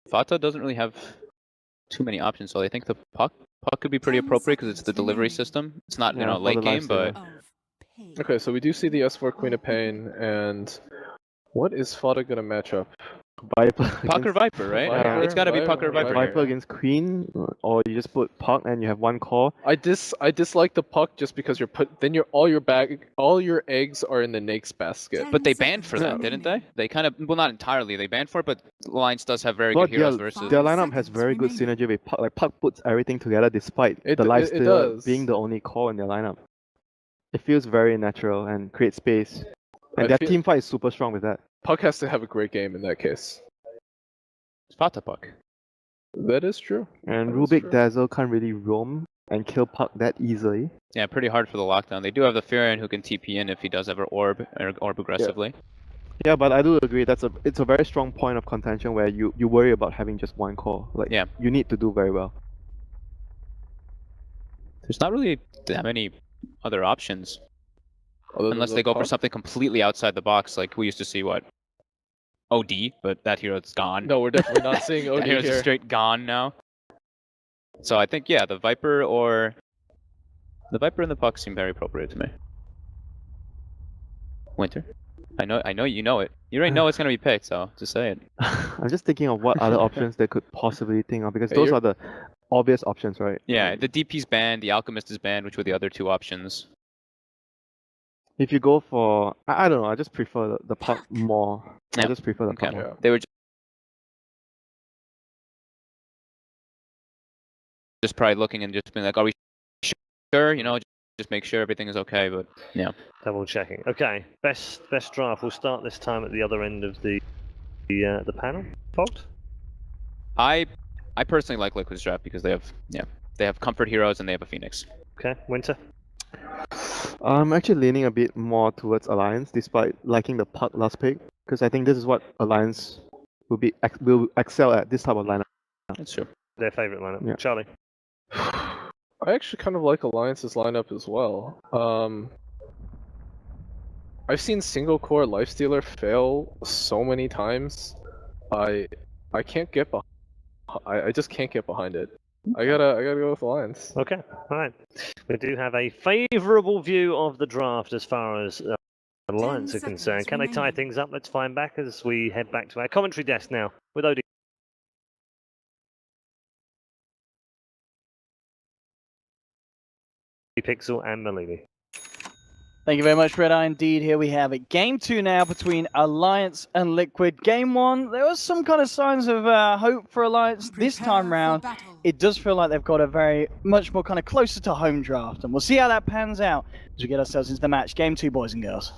Fata doesn't really have too many options, so I think the puck could be pretty appropriate because it's the delivery system. It's not, you know, late game, but... Okay, so we do see the S4 Queen of Pain, and what is Fata gonna match up? Viper. Puck or Viper, right? It's gotta be Puck or Viper. Viper against Queen, or you just put Puck and you have one core. I dislike the Puck just because all your eggs are in the Nake's basket. But they banned for that, didn't they? They kind of, well, not entirely, they banned for it, but Alliance does have very good heroes versus... Their lineup has very good synergy with Puck. Like, Puck puts everything together despite the lifesteal being the only core in their lineup. It feels very natural and creates space. And their team fight is super strong with that. Puck has to have a great game in that case. Fata Puck. That is true. And Rubik Dazzle can't really roam and kill Puck that easily. Yeah, pretty hard for the lockdown. They do have the Furion who can TP in if he does ever orb aggressively. Yeah, but I do agree it's a very strong point of contention where you worry about having just one core. Like, you need to do very well. There's not really that many other options. Unless they go for something completely outside the box, like we used to see OD, but that hero's gone. No, we're definitely not seeing OD that hero's here. Just straight gone now. So I think, yeah, the Viper and the Puck seem very appropriate to me. Winter? I know you know it. You already know it's gonna be picked, so just say it. I'm just thinking of what other options they could possibly think of, because those are the obvious options, right? Yeah, the DP's banned, the Alchemist is banned, which were the other two options. If you go for, I don't know, I just prefer the Puck more. I just prefer the Puck more. They were just probably looking and just being like, are we sure? You know, just make sure everything is okay, but yeah. Double checking. Okay, best draft. We'll start this time at the other end of the panel. Fogged? I personally like Liquid's draft because they have comfort heroes and they have a Phoenix. Okay, Winter? I'm actually leaning a bit more towards Alliance, despite liking the Puck last pick, because I think this is what Alliance will excel at, this type of lineup. That's true. Their favorite lineup. Yeah. Charlie? I actually kind of like Alliance's lineup as well. I've seen single core Lifestealer fail so many times. I can't get behind. I just can't get behind it. I gotta go with Alliance. Okay, alright. We do have a favourable view of the draft as far as Alliance are concerned. Can they tie things up? Let's find back as we head back to our commentary desk now with OD. Pixel and Malini. Thank you very much, Red Eye. Indeed, here we have it. Game 2 now between Alliance and Liquid. Game 1, there was some kind of signs of hope for Alliance. This time round, it does feel like they've got a much more kind of closer to home draft. And we'll see how that pans out as we get ourselves into the match. Game 2, boys and girls.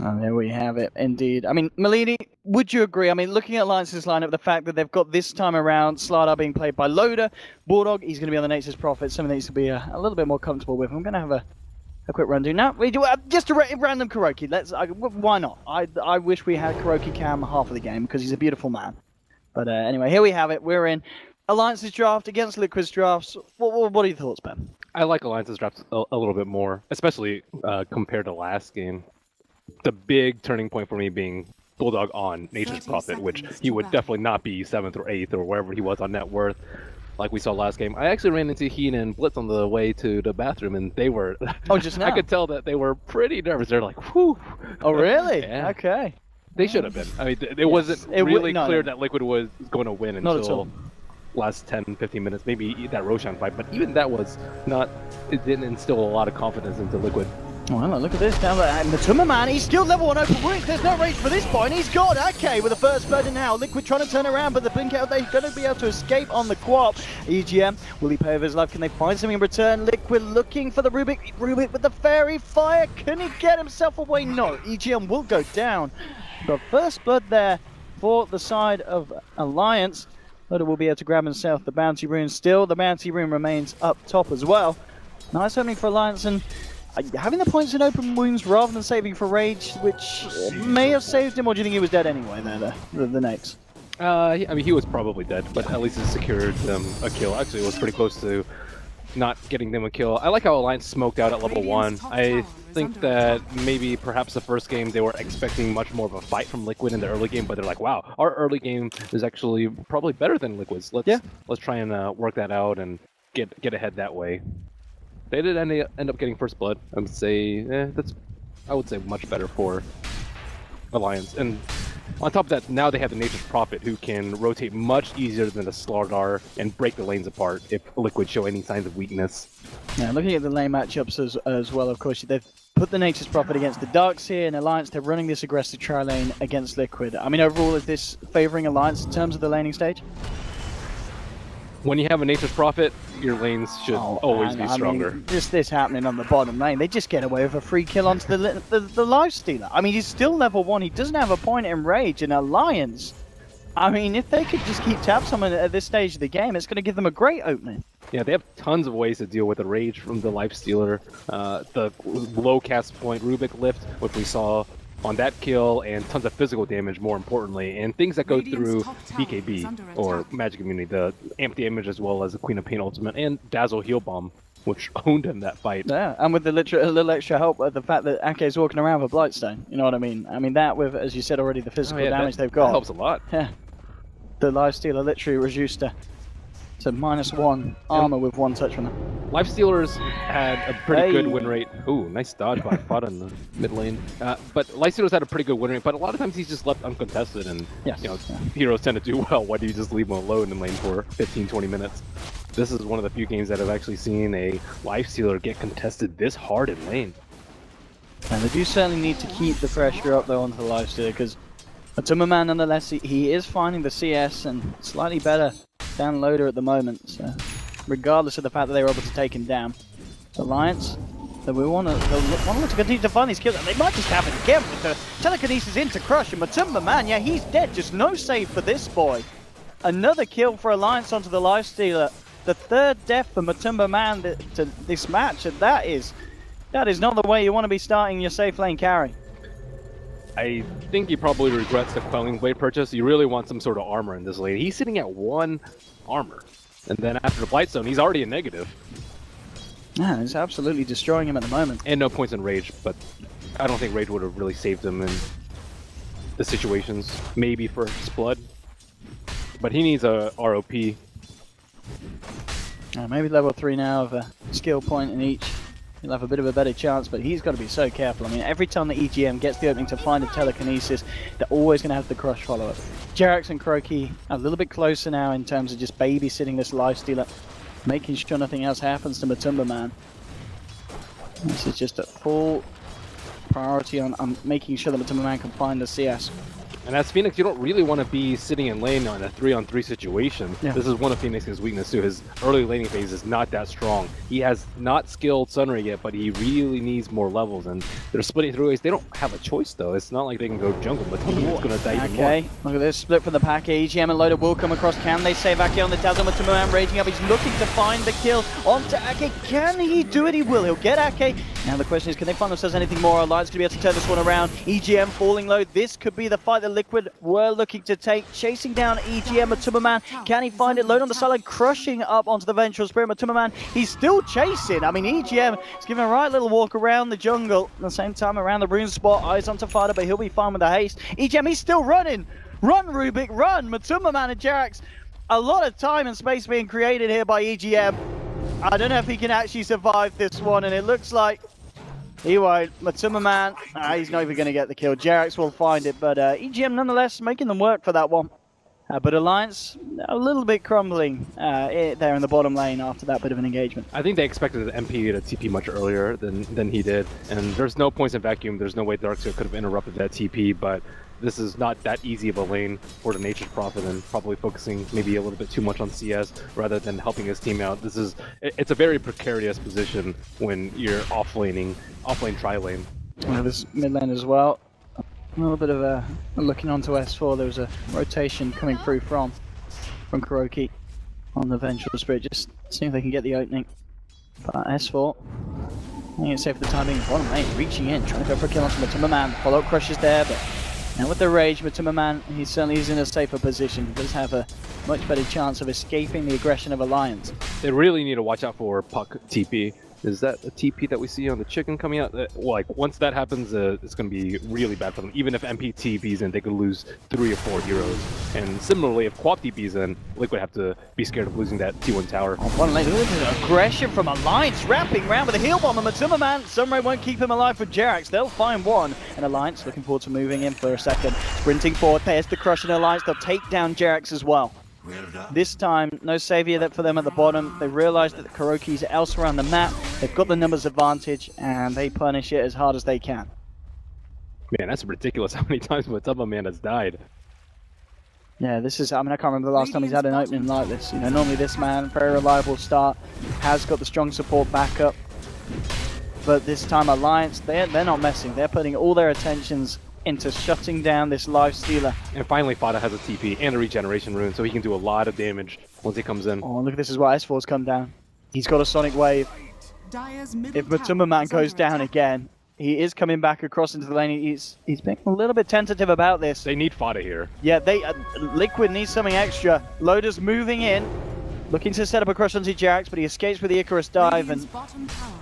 And there we have it, indeed. I mean, Malini, would you agree? I mean, looking at Alliance's lineup, the fact that they've got this time around Slardar being played by Loader, Bulldog, he's going to be on the Nature's Prophet, something that needs to be a little bit more comfortable with. I'm going to have a quick run-do now. We do just a random Kuroki. Why not? I wish we had Kuroki Cam half of the game because he's a beautiful man. But anyway, here we have it. We're in Alliance's draft against Liquid's drafts. What are your thoughts, Ben? I like Alliance's drafts a little bit more, especially compared to last game. The big turning point for me being Bulldog on Nature's Prophet, which he would definitely not be 7th or 8th or wherever he was on net worth, like we saw last game. I actually ran into Heen and Blitz on the way to the bathroom, and they were... Oh, just now? I could tell that they were pretty nervous. They're like, whew. Oh, really? Yeah. Okay. They should have been. I mean, it wasn't really clear that Liquid was going to win until last 10-15 minutes, maybe that Roshan fight, but even that was not... It didn't instill a lot of confidence into Liquid. Well, look at this down there. Matuma Man, he's still level 1 open wounds. There's no range for this point. He's got AK with the first burden now. Liquid trying to turn around, but the blink out, they're going to be able to escape on the Quap. EGM, will he pay with his life? Can they find something in return? Liquid looking for the Rubik. Rubik with the fairy fire. Can he get himself away? No. EGM will go down. But first blood there for the side of Alliance. Loader will be able to grab himself the bounty rune still. The bounty rune remains up top as well. Nice opening for Alliance, and having the points in open wounds rather than saving for rage, which may have saved him, or do you think he was dead anyway there, the Nates? I mean, he was probably dead, but at least it secured them a kill. Actually, it was pretty close to not getting them a kill. I like how Alliance smoked out at level 1. I think that maybe perhaps the first game they were expecting much more of a fight from Liquid in the early game, but they're like, wow, our early game is actually probably better than Liquid's. Let's try and work that out and get ahead that way. They did end up getting first blood. I would say much better for Alliance. And on top of that, now they have the Nature's Prophet, who can rotate much easier than the Slardar and break the lanes apart if Liquid show any signs of weakness. Yeah, looking at the lane matchups as well, of course, they've put the Nature's Prophet against the Darks here, and Alliance, they're running this aggressive tri-lane against Liquid. I mean, overall, is this favoring Alliance in terms of the laning stage? When you have a Nature's Prophet, your lanes should always be stronger. I mean, just this happening on the bottom lane, they just get away with a free kill onto the Lifestealer. I mean, he's still level 1, he doesn't have a point in Rage, and Alliance, I mean, if they could just keep tabs on him at this stage of the game, it's going to give them a great opening. Yeah, they have tons of ways to deal with the Rage from the Lifestealer. The low cast point Rubik lift, which we saw on that kill, and tons of physical damage, more importantly, and things that go through BKB, or Magic Immunity, the amp damage, as well as the Queen of Pain ultimate, and Dazzle Heal Bomb, which owned him that fight. Yeah, and with a little extra help with the fact that Ake's walking around with Blightstone, you know what I mean? I mean, that with, as you said already, the physical damage they've got. That helps a lot. Yeah. The Lifestealer literally reduced to -1 armor with one touch from them. Lifestealers had a pretty good win rate. Ooh, nice dodge by Fada in the mid lane. But Lifestealers had a pretty good win rate, but a lot of times he's just left uncontested, and heroes tend to do well. Why do you just leave him alone in lane for 15-20 minutes? This is one of the few games that have actually seen a Lifestealer get contested this hard in lane. And they do certainly need to keep the pressure up though onto the Lifestealer, because Matumbaman, nonetheless, he is finding the CS and slightly better downloader at the moment, so regardless of the fact that they were able to take him down. Alliance, so we want to look to continue to find these kills, and they might just have it again with the telekinesis into Crush, and Matumbaman, yeah, he's dead, just no save for this boy. Another kill for Alliance onto the Lifestealer, the third death for Matumbaman to this match, and that is not the way you want to be starting your safe lane carry. I think he probably regrets the Quelling Blade purchase. You really want some sort of armor in this lane. He's sitting at 1 armor. And then after the Blightstone, he's already a negative. Yeah, it's absolutely destroying him at the moment. And no points in Rage, but I don't think Rage would have really saved him in the situations. Maybe First Blood. But he needs a ROP. Maybe level 3 now of a skill point in each. He'll have a bit of a better chance, but he's got to be so careful. I mean, every time the EGM gets the opening to find a telekinesis, they're always going to have the Crush follow-up. Jerax and Croaky a little bit closer now in terms of just babysitting this Lifestealer, making sure nothing else happens to Matumbaman. This is just a full priority on making sure that Matumbaman can find the CS. And as Phoenix, you don't really want to be sitting in lane on a 3-on-3 situation. Yeah. This is one of Phoenix's weaknesses too. His early laning phase is not that strong. He has not skilled Sunray yet, but he really needs more levels. And they're splitting through ways. They don't have a choice though. It's not like they can go jungle, but he's going to die even more. Okay, look at this split from the pack. EGM and Loader will come across. Can they save Ake on the Dazzle? Matumbaman raging up. He's looking to find the kill onto Ake. Can he do it? He will. He'll get Ake. Now the question is, can they find themselves anything more? Alliance going to be able to turn this one around. EGM falling low. This could be the fight that Liquid were looking to take. Chasing down EGM. Matumbaman, can he find it? Load on the sideline, crushing up onto the Vengeful Spirit. Matumbaman, he's still chasing. I mean, EGM is giving a right little walk around the jungle. At the same time, around the rune spot, eyes onto Fada, but he'll be fine with the haste. EGM, he's still running. Run, Rubik, run. Matumbaman and Jerax. A lot of time and space being created here by EGM. I don't know if he can actually survive this one, and it looks like he won't. Matumbaman, he's not even going to get the kill. Jerax will find it, but EGM nonetheless making them work for that one. But Alliance, a little bit crumbling there in the bottom lane after that bit of an engagement. I think they expected the MP to TP much earlier than he did. And there's no points in Vacuum. There's no way Darkseer could have interrupted that TP, but this is not that easy of a lane for the Nature's Prophet, and probably focusing maybe a little bit too much on CS rather than helping his team out. It's a very precarious position when you're off-lane tri-lane. Well, this mid lane as well. A little bit of a looking onto S4. There was a rotation coming through from Kuroki on the Vengeful Spirit. Just seeing if they can get the opening. But S4, I think it's safe for the time being. Bottom lane, reaching in, trying to go for a kill onto Matumbaman. Follow-up crush is there, but now with the rage, Matumbaman, he certainly is in a safer position. He does have a much better chance of escaping the aggression of Alliance. They really need to watch out for Puck TP. Is that a TP that we see on the chicken coming out? Like, once that happens, it's going to be really bad for them. Even if MP TPs in, they could lose 3 or 4 heroes. And similarly, if Quap TPs in, Liquid have to be scared of losing that T1 tower. On one lane, look at the aggression from Alliance, wrapping around with a heal bomb on Matuma. Sunray won't keep him alive for Jerax. They'll find one. And Alliance looking forward to moving in for a second. Sprinting forward, there's the crush in Alliance. They'll take down Jerax as well. This time, no savior for them at the bottom. They realize that the Kuroki's elsewhere on the map. They've got the numbers advantage, and they punish it as hard as they can. Man, that's ridiculous how many times Matuma Man has died. Yeah, this is, I mean, I can't remember the last time he's had an opening like this. You know, normally this man, very reliable start, has got the strong support backup. But this time, Alliance, they're not messing. They're putting all their attentions into shutting down this life stealer. And finally, Fada has a TP and a regeneration rune, so he can do a lot of damage once he comes in. Oh, look, this is why S4's come down. He's got a Sonic Wave. If Matuma Man goes down again, he is coming back across into the lane. He's being a little bit tentative about this. They need Fada here. Yeah, Liquid needs something extra. Loader's moving in, looking to set up a crush onto Jerax, but he escapes with the Icarus dive, and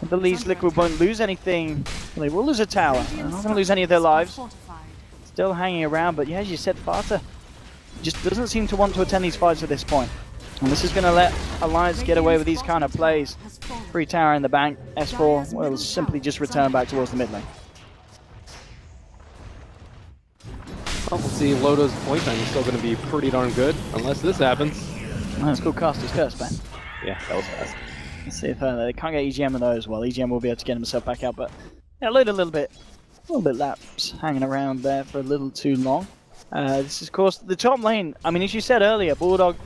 at the least Liquid won't lose anything. Well, they will lose a tower. They're not going to lose any of their lives. Still hanging around, but yeah, as you said, Fata just doesn't seem to want to attend these fights at this point. And this is going to let Alliance get away with these kind of plays. Free tower in the bank. S4 will simply just return back towards the mid lane. Well, we'll see. Loda's point time is still going to be pretty darn good, unless this happens. Oh, it's called Caster's Curse, man. Yeah, that was fast. Let's see if they can't get EGM in those. Well, EGM will be able to get himself back out, but yeah, Loda a little bit lapse, hanging around there for a little too long. This is, of course, the top lane. I mean, as you said earlier, Bulldog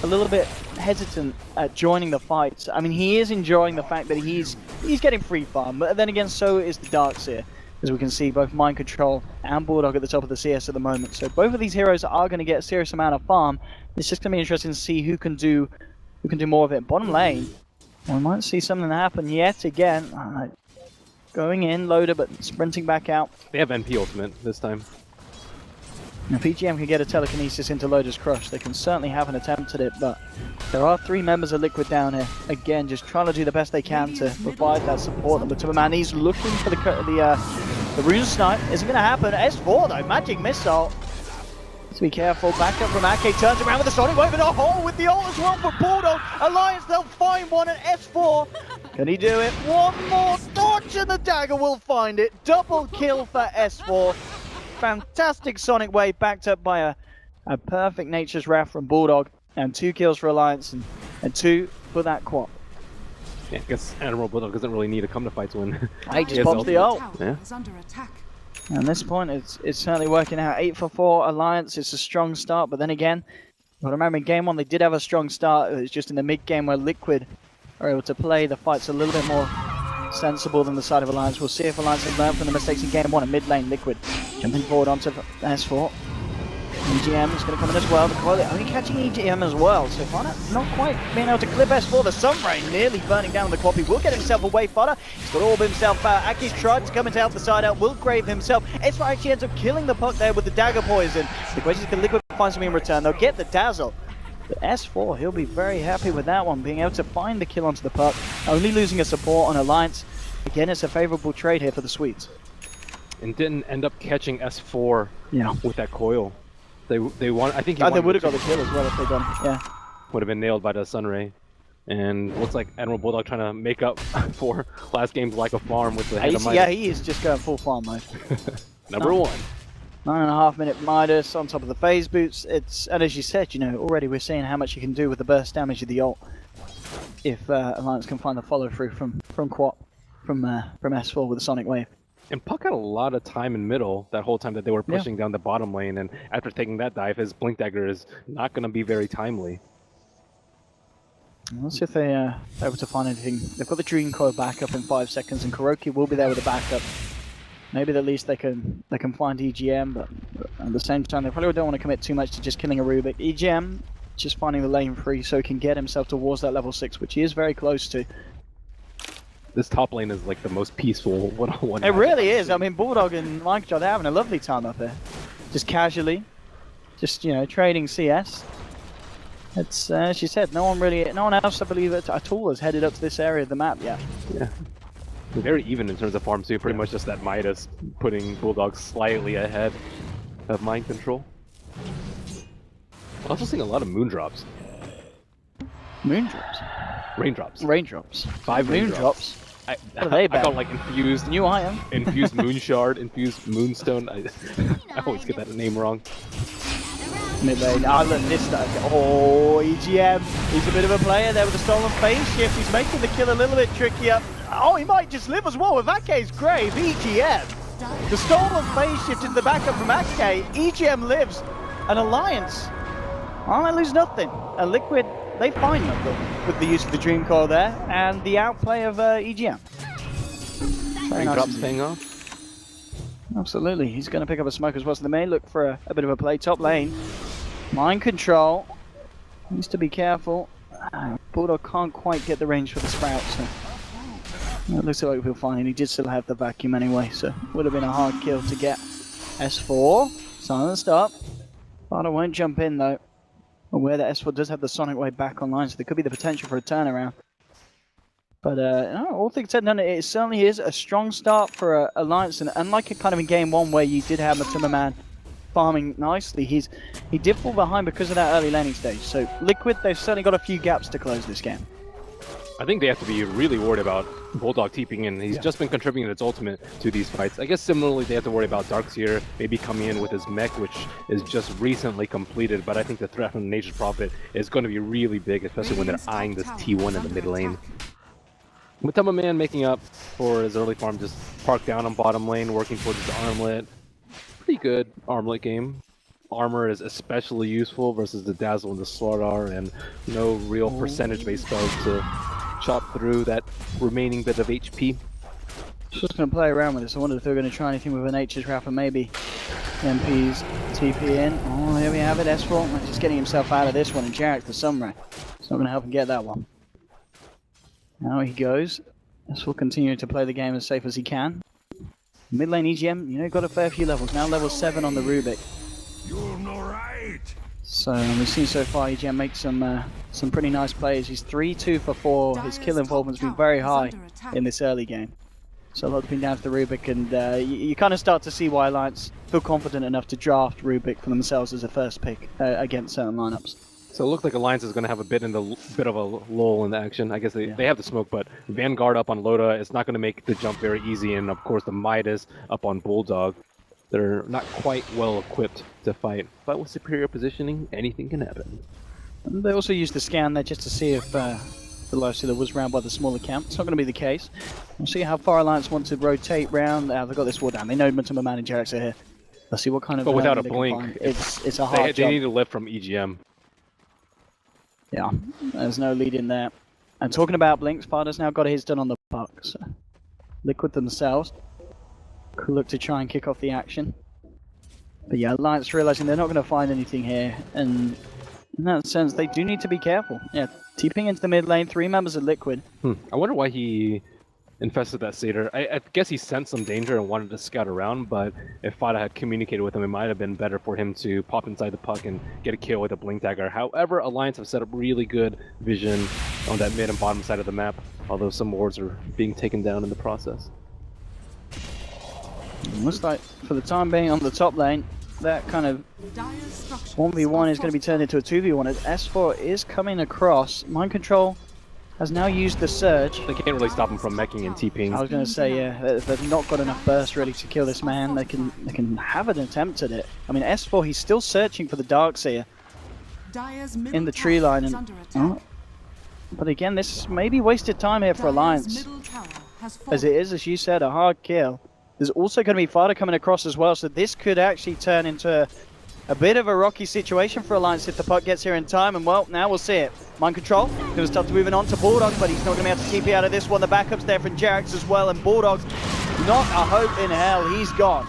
a little bit hesitant at joining the fights. I mean, he is enjoying the fact that he's getting free farm, but then again, so is the Darkseer. As we can see, both Mind Control and Bulldog at the top of the CS at the moment. So both of these heroes are going to get a serious amount of farm. It's just going to be interesting to see who can do more of it. Bottom lane, we might see something happen yet again. Going in, Loader, but sprinting back out. They have NP ultimate this time. If EGM can get a telekinesis into Loader's crush, they can certainly have an attempt at it, but there are 3 members of Liquid down here. Again, just trying to do the best they can to provide that support. And Matuma Man, he's looking for the rune snipe. Isn't going to happen. S4 though, magic missile. Let's be careful. Back up from Ake, turns around with the Sonic Wave and a hole with the ult as well for Bulldog. Alliance, they'll find one at S4. Can he do it? One more dodge and the dagger will find it. Double kill for S4. Fantastic Sonic Wave backed up by a perfect Nature's Wrath from Bulldog. And 2 kills for Alliance and 2 for that Quap. Yeah, I guess Admiral Bulldog doesn't really need to come to fights when he just pops the ult. Yeah. And at this point, it's certainly working out. 8 for 4 Alliance. It's a strong start, but then again, I remember in game 1 they did have a strong start. It was just in the mid game where Liquid are able to play the fights a little bit more sensible than the side of Alliance. We'll see if Alliance has learned from the mistakes in game 1 and mid lane. Liquid jumping forward onto S4. EGM is going to come in as well. The only catching EGM as well. So Fada not quite being able to clip S4. The Sunray nearly burning down the Quap. He will get himself away. Fada, he's got all of himself out. Aki's tried to come into help the side out. Will grave himself. S4 actually ends up killing the Puck there with the dagger poison. The question is, can Liquid find something in return? They'll get the dazzle. But S4, he'll be very happy with that one, being able to find the kill onto the Puck. Only losing a support on Alliance. Again, it's a favorable trade here for the Swedes. And didn't end up catching S4 with that coil. They want. I think they would have got the kill as well if they'd done. Yeah. Would have been nailed by the Sunray. And looks like Admiral Bulldog trying to make up for last game's lack of farm with the head of Midas. Yeah, he is just going full farm mode. Number 1. 9.5 minute Midas on top of the phase boots. And as you said, already we're seeing how much you can do with the burst damage of the ult. If Alliance can find the follow through from Quap, from S4 with the Sonic Wave. And Puck had a lot of time in middle that whole time that they were pushing down the bottom lane, and after taking that dive, his Blink Dagger is not going to be very timely. Let's see if they're able to find anything. They've got the Dream Coil back up in 5 seconds, and Kuroki will be there with the backup. Maybe at least they can find EGM, but at the same time, they probably don't want to commit too much to just killing a Rubik. EGM just finding the lane free so he can get himself towards that level 6, which he is very close to. This top lane is like the most peaceful one-on-one. It really is. I mean, Bulldog and Micro, they're having a lovely time up there. Just casually, just trading CS. It's as you said, no one else, I believe, at all has headed up to this area of the map yet. Yeah. Very even in terms of farms too. Pretty much just that Midas putting Bulldog slightly ahead of Mind Control. Also seeing a lot of moondrops. Moondrops? Raindrops. Raindrops. 5 moondrops. I they got like infused new item. Infused Moonshard, infused Moonstone. I always get that name wrong. Mid lane. Look, this stuff. Oh, EGM. He's a bit of a player there with a stolen phase shift. He's making the kill a little bit trickier. Oh, he might just live as well with Ake's grave. EGM. The stolen phase shift in the backup from Ake. EGM lives. An Alliance. I lose nothing. A Liquid, they find nothing with the use of the Dream Coil there and the outplay of EGM. Raindrops paying off. Absolutely. He's going to pick up a smoke as well. So they may look for a bit of a play. Top lane. Mind Control. Needs to be careful. Bulldog can't quite get the range for the Sprout, so it looks like we'll find him. He did still have the vacuum anyway, so would have been a hard kill to get. S4. Silent stop. Sparta won't jump in though. Aware that S4 does have the Sonic Wave back online, so there could be the potential for a turnaround. But no, all things said and done, it certainly is a strong start for Alliance, and unlike a kind of in game 1 where you did have Matuma Man farming nicely, he did fall behind because of that early laning stage. So Liquid, they've certainly got a few gaps to close this game. I think they have to be really worried about Bulldog TPing in. He's just been contributing its ultimate to these fights. I guess similarly they have to worry about Darkseer maybe coming in with his mech, which is just recently completed, but I think the threat from Nature's Prophet is going to be really big, especially when they're eyeing this T1 in the mid lane. Matuma Man making up for his early farm, just parked down on bottom lane, working towards his armlet. Pretty good armlet game. Armor is especially useful versus the Dazzle and the Slardar, and no real percentage-based spells to chop through that remaining bit of HP. Just going to play around with this. I wonder if they're going to try anything with a Nature's Wrath, and maybe MP's TP in. Oh, here we have it. S4 just getting himself out of this one, and Jarek the Sunray. It's not going to help him get that one. Now he goes. S4 continuing to play the game as safe as he can. Mid lane EGM, got a fair few levels. Now level 7 on the Rubik. You're not right. So we've seen so far EGM make some pretty nice plays. He's 3-2 for 4. His kill involvement's been very high in this early game. So a lot's been down to the Rubik, and you kind of start to see why Alliance feel confident enough to draft Rubik for themselves as a first pick against certain lineups. So it looks like Alliance is going to have a bit of a lull in the action. I guess they have the smoke, but Vanguard up on Loda is not going to make the jump very easy, and of course the Midas up on Bulldog. They're not quite well equipped to fight, but with superior positioning, anything can happen. And they also used the scan there just to see if the Lifestealer was round by the smaller camp. It's not going to be the case. We'll see how far Alliance want to rotate round. They've got this wall down. They know Matuma Man and Jarek are here. Let's see what kind of. But without a blink, it's a hard job. They need to lift from EGM. Yeah, there's no lead in there. And talking about blinks, Farda's now got his done on the puck. So Liquid themselves could look to try and kick off the action. But yeah, Alliance realizing they're not going to find anything here, and in that sense, they do need to be careful. Yeah, TPing into the mid lane, 3 members of Liquid. I wonder why he infested that Satyr. I guess he sensed some danger and wanted to scout around, but if Fada had communicated with him, it might have been better for him to pop inside the puck and get a kill with a blink dagger. However, Alliance have set up really good vision on that mid and bottom side of the map, although some wards are being taken down in the process. Looks like, for the time being, on the top lane, that kind of 1v1 is going to be turned into a 2v1 as S4 is coming across. Mind Control has now used the Surge. They can't really stop him from meching and TPing. I was going to say, yeah, they've not got enough burst really to kill this man. They can have an attempt at it. I mean, S4, he's still searching for the Darkseer in the tree line. But again, this may be wasted time here for Alliance. As it is, as you said, a hard kill. There's also going to be Fada coming across as well, so this could actually turn into a bit of a rocky situation for Alliance if the puck gets here in time, and well, now we'll see it. Mind Control, going to start moving on to Bulldog, but he's not going to be able to TP out of this one. The backup's there from Jarex as well, and Bulldog's not a hope in hell. He's gone.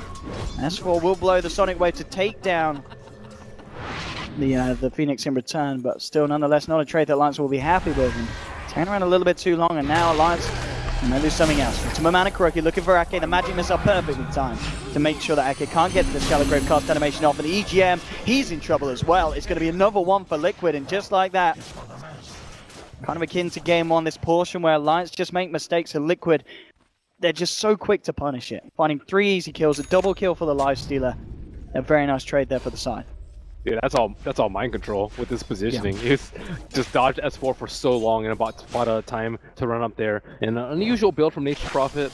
S4 will blow the Sonic Wave to take down the Phoenix in return, but still nonetheless not a trade that Alliance will be happy with. And it's hanging around a little bit too long, and now Alliance And maybe something else. Tumamana Kuroki looking for Ake, the magic missile perfectly timed to make sure that Ake can't get the Shallow Grave cast animation off. And EGM, he's in trouble as well. It's going to be another one for Liquid, and just like that, kind of akin to game one, this portion where Alliance just make mistakes and Liquid, they're just so quick to punish it. Finding 3 easy kills, a double kill for the Lifestealer. A very nice trade there for the side. Dude, that's all mind control with this positioning. He's just dodged S4 for so long and about time to run up there. And an unusual build from Nature's Prophet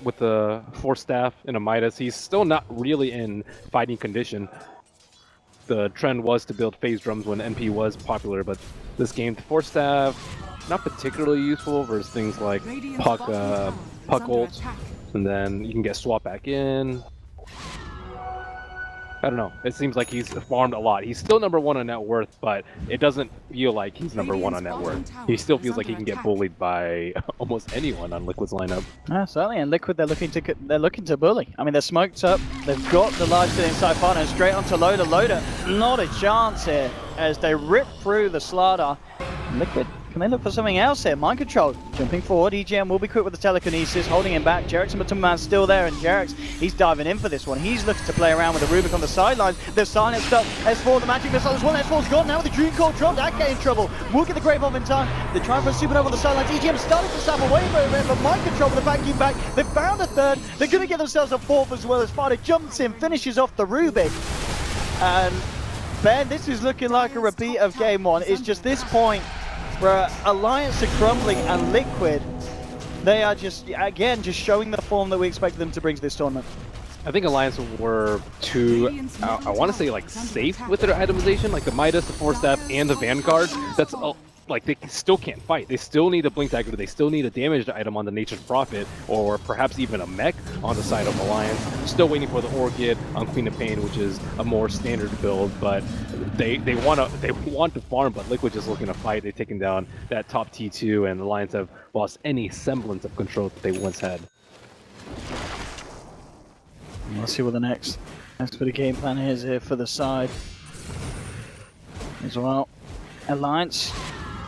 with the Force Staff and a Midas. He's still not really in fighting condition. The trend was to build phase drums when NP was popular, but this game, the Force Staff, not particularly useful versus things like puck ults, and then you can get swapped back in. I don't know. It seems like he's farmed a lot. He's still number 1 on net worth, but it doesn't feel like he's number 1 on net worth. He still feels like he can get bullied by almost anyone on Liquid's lineup. Certainly, and Liquid, they're looking to bully. I mean, they're smoked up. They've got the large inside partner straight onto Loader. Loader, not a chance here as they rip through the Slardar. Liquid, can they look for something else here? Mind control, jumping forward. EGM will be quick with the telekinesis, holding him back. Jerex and Matumman's still there, and Jerex, he's diving in for this one. He's looking to play around with the Rubik on the sidelines. They're silenced up. S4, the magic missile as well. S4's gone now with the Dream Core dropped. Ake in trouble. Will get the Grave off in time. They're trying for a Supernova on the sidelines. EGM starting to snap away from it, but Mind control with the vacuum back. They found a third. They're going to get themselves a fourth as well as Fighter jumps in, finishes off the Rubik. And Ben, this is looking like a repeat of game one. It's just this point where Alliance are crumbling and Liquid, they are just, again, just showing the form that we expected them to bring to this tournament. I think Alliance were too, I want to say, like, safe with their itemization, like the Midas, the Force Staff, and the Vanguard. That's, like, they still can't fight. They still need a Blink Dagger, they still need a damaged item on the Nature's Prophet, or perhaps even a mech on the side of Alliance. Still waiting for the Orchid on Queen of Pain, which is a more standard build, but they want to farm, but Liquid just looking to fight. They've taken down that top T2, and Alliance have lost any semblance of control that they once had. Let's see what the next bit of game plan is here for the side as well. Alliance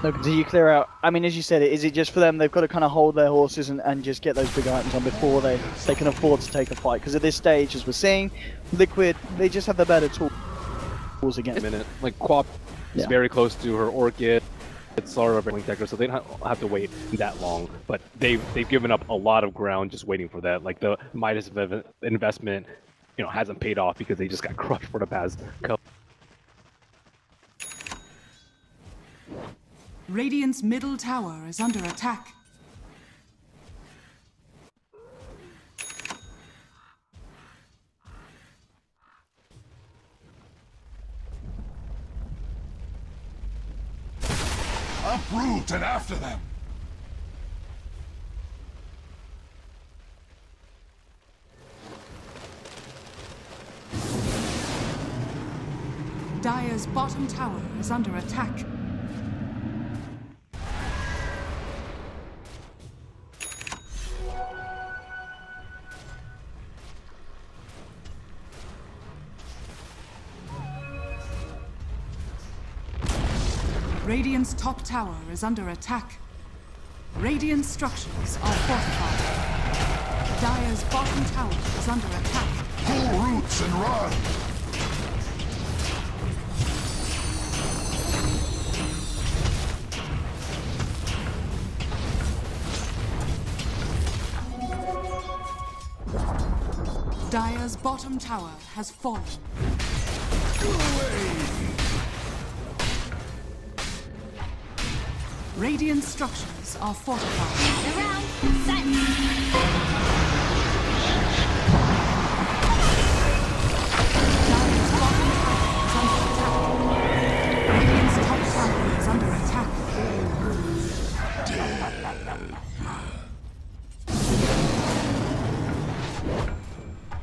looking to clear out. I mean, as you said, is it just for them? They've got to kind of hold their horses and just get those big items on before they can afford to take a fight. Because at this stage, as we're seeing, Liquid, they just have the better tools against. Like Quap is very close to her Orchid. It's sort of a Blink Dagger, so they don't have to wait that long. But they've given up a lot of ground just waiting for that. Like the Midas investment, hasn't paid off because they just got crushed for the past couple. Radiant's middle tower is under attack. Uproot and after them! Dire's bottom tower is under attack. Radiant's top tower is under attack. Radiant structures are fortified. Dire's bottom tower is under attack. Pull roots and run! Dire's bottom tower has fallen. Go away! Radiant structures are fortified. Around, set. Dire's bottom tower is under attack. Radiant's top tower is under attack.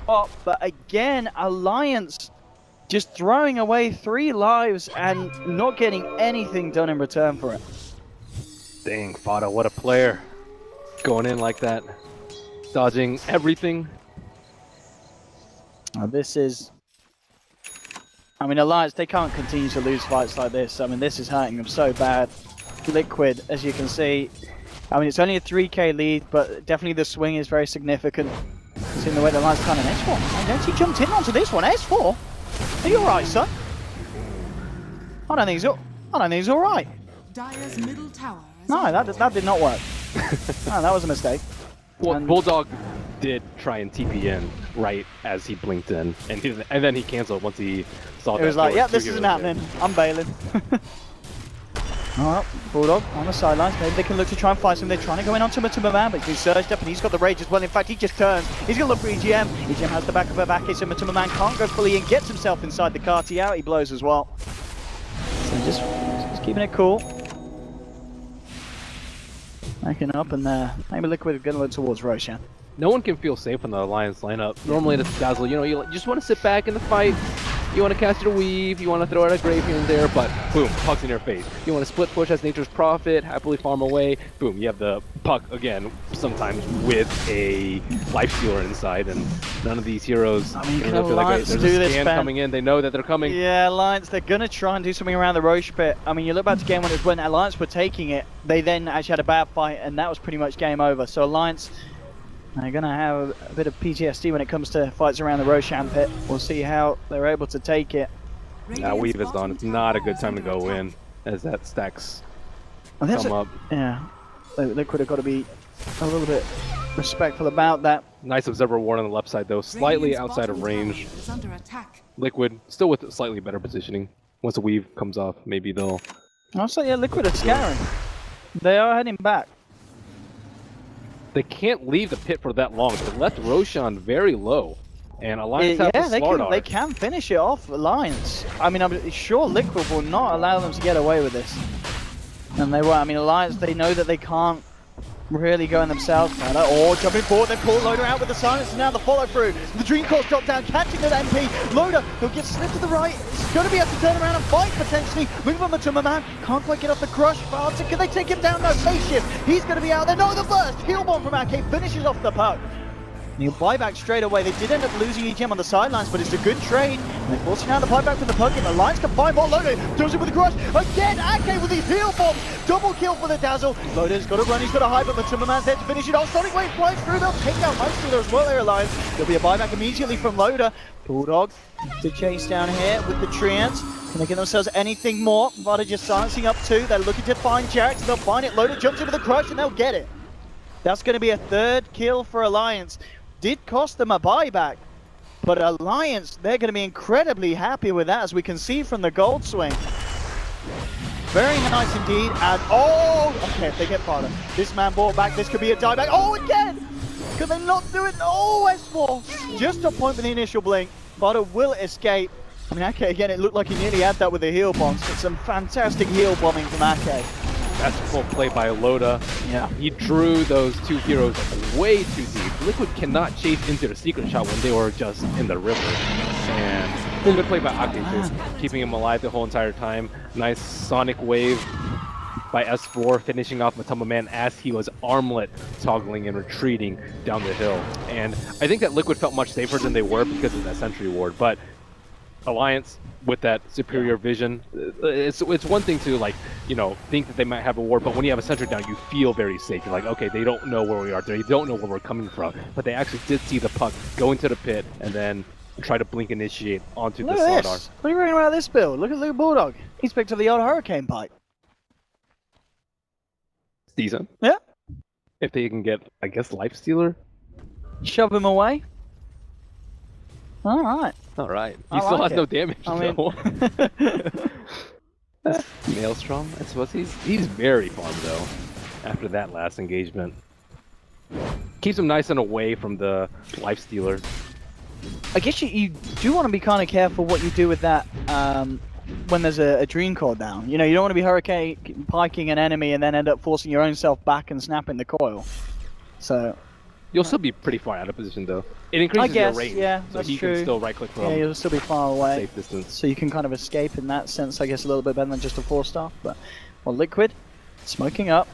Oh, but again, Alliance just throwing away 3 lives and not getting anything done in return for it. Dang, Fada, what a player. Going in like that. Dodging everything. This is... I mean, Alliance, they can't continue to lose fights like this. I mean, this is hurting them so bad. Liquid, as you can see, I mean, it's only a 3k lead, but definitely the swing is very significant. Seeing the way the line's kind of S4. I don't see jumped in onto this one. S4? Are you alright, son? I don't think he's alright. Dire's middle tower is No, under that did not work. No, that was a mistake. Well, And- Bulldog did try and TP in right as he blinked in, and then he canceled once he saw that. It was like, there yeah, two this isn't heroes there. happening. I'm bailing. Alright, Bulldog on the sidelines. Maybe they can look to try and fight him. They're trying to go in onto Matuma, but he's been surged up and he's got the rage as well. In fact, he just turns. He's going to look for EGM. EGM has the back of her back, so Matuma can't go fully in, gets himself inside the Carti out. He blows as well. So just keeping it cool. Backing up and maybe Liquid going to look towards Roshan. No one can feel safe in the Alliance lineup. Normally it's Dazzle, you know, you just want to sit back in the fight. You want to cast your weave, you want to throw out a grave here and there, but boom, puck's in your face. You want to split push as Nature's Prophet, happily farm away, boom, you have the puck again, sometimes with a lifestealer inside, and none of these heroes I mean, can can really feel Alliance there's do a this, scan Ben? coming in, they know that they're coming. Yeah, Alliance, they're going to try and do something around the Roche pit. I mean, you look back to game when Alliance were taking it, they then actually had a bad fight, and that was pretty much game over. So Alliance, they're going to have a bit of PTSD when it comes to fights around the Roshan pit. We'll see how they're able to take it. Now weave is done, it's not a good time to go in, as that stacks And that's come up. Yeah, Liquid have got to be a little bit respectful about that. Nice Observer Ward on the left side though, slightly outside of range. is under attack. Liquid, still with slightly better positioning. Once the weave comes off, maybe they'll... Also, yeah, Liquid are scaring. They are heading back. They can't leave the pit for that long. They left Roshan very low. And Alliance have Yeah, the Slardar. they can finish it off, Alliance. I mean, I'm sure Liquid will not allow them to get away with this. And they won't. I mean, Alliance, they know that they can't really go in themselves. Jumping forward, they pull Loader out with the silence, and now the follow through. The Dream Course drop down, catching that MP. Loader, he'll get slipped to the right. He's going to be able to turn around and fight potentially. Moving on Matuma Man, can't quite get off the crush. Faster, can they take him down? No, face shift. He's going to be out there. No, the burst. Heal bomb from Arcade finishes off the puck. And he'll buy back straight away. They did end up losing EGM on the sidelines, but it's a good trade. And they're forcing out the buy back from the puck. And the Lions can find more. Loader does it with the crush. Again, Ake with these heal bombs. Double kill for the Dazzle. Loader's got to run. He's got to hide, but Matuma Man's there to finish it off. Sonic Wave flies through. They'll take out Lifestealer as well, their Alliance. There'll be a buyback immediately from Loader. Bulldog to chase down here with the Treants. Can they get themselves anything more? Vada just silencing up two. They're looking to find Jarrett. They'll find it. Loader jumps in with a crush and they'll get it. That's going to be a third kill for Alliance. Did cost them a buyback, but Alliance, they're going to be incredibly happy with that, as we can see from the gold swing. Very nice indeed, and okay, if they get Vada. This man brought back, this could be a dieback. Again! Could they not do it? S4! Just a point with the initial blink. Vada will escape. I mean, Ake, again, it looked like he nearly had that with the heal bombs, but some fantastic heal bombing from Ake. That's full play by Loda. Yeah. He drew those two heroes way too deep. Liquid cannot chase into the secret shot when they were just in the river. And good play by Ake too, keeping him alive the whole entire time. Nice sonic wave by S4, finishing off Matuma Man as he was armlet toggling and retreating down the hill. And I think that Liquid felt much safer than they were because of that sentry ward. But Alliance, with that superior vision, it's one thing to, like, you know, think that they might have a ward, but when you have a sentry down, you feel very safe. You're like, okay, they don't know where we are, they don't know where we're coming from, but they actually did see the puck go into the pit and then try to blink initiate onto the Slardar. What are you reading about this build? Look at Bulldog. He's picked up the old Hurricane Pipe. It's decent. Yeah. If they can get, I guess, Lifestealer. Shove him away. All right. All right. He I still like has no it. damage. I mean- though. Maelstrom, I suppose he's very farmed though. After that last engagement, keeps him nice and away from the Lifestealer. I guess you do want to be kind of careful what you do with that when there's a Dream Core down. You know, you don't want to be Hurricane piking an enemy and then end up forcing your own self back and snapping the coil. So You'll still be pretty far out of position though. It increases guess, your range, yeah, so that's he true. can still right-click from yeah, you'll still be far away. safe distance. So you can kind of escape in that sense, I guess, a little bit better than just a 4-star. But, well, Liquid, smoking up.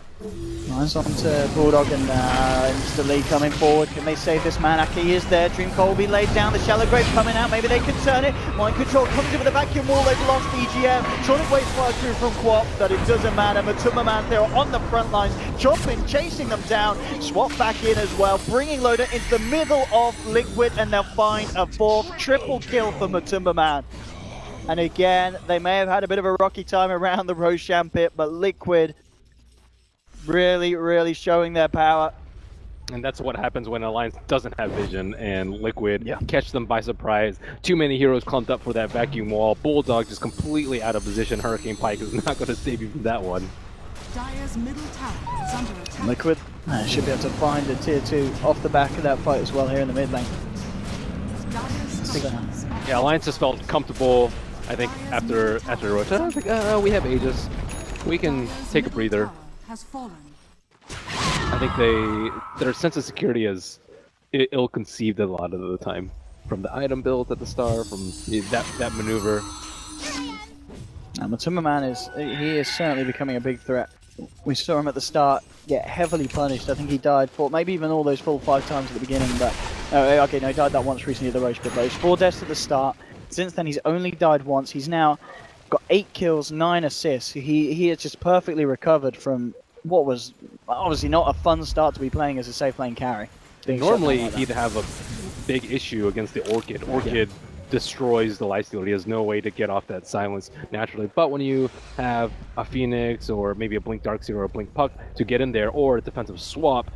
Nice on to Bulldog and instantly coming forward. Can they save this man? Aki is there. Dream Coal will be laid down. The Shallow Grave coming out. Maybe they can turn it. Mind Control comes in with a vacuum wall. They've lost EGM. Trying to waste fire through from Quap, but it doesn't matter. Matuma Man, they're on the front lines, chopping, chasing them down. Swap back in as well, bringing Loader into the middle of Liquid, and they'll find a fourth triple kill for Matuma Man. And again, they may have had a bit of a rocky time around the Roshan pit, but Liquid really showing their power. And that's what happens when Alliance doesn't have vision and Liquid catch them by surprise. Too many heroes clumped up for that vacuum wall. Bulldog just completely out of position. Hurricane Pike is not going to save you from that one. Dire's middle tower is under attack. Liquid should be able to find a tier 2 off the back of that fight as well here in the mid lane. Yeah, Alliance just felt comfortable. I think after Rota, I think we have Aegis. We can take a breather. Has fallen. I think their sense of security is ill-conceived a lot of the time. From the item build at the start, from that maneuver. Matuma Man he is certainly becoming a big threat. We saw him at the start get heavily punished. I think he died maybe even all those full 5 times at the beginning, but okay, no, he died that once recently at the Roche pit. But 4 deaths at the start. Since then, he's only died once. He's now got 8 kills, 9 assists. He has just perfectly recovered from what was obviously not a fun start to be playing as a safe lane carry. Normally, he'd have a big issue against the Orchid. Orchid destroys the Lifestealer. He has no way to get off that silence naturally. But when you have a Phoenix or maybe a Blink Darkseer or a Blink Puck to get in there, or a defensive swap,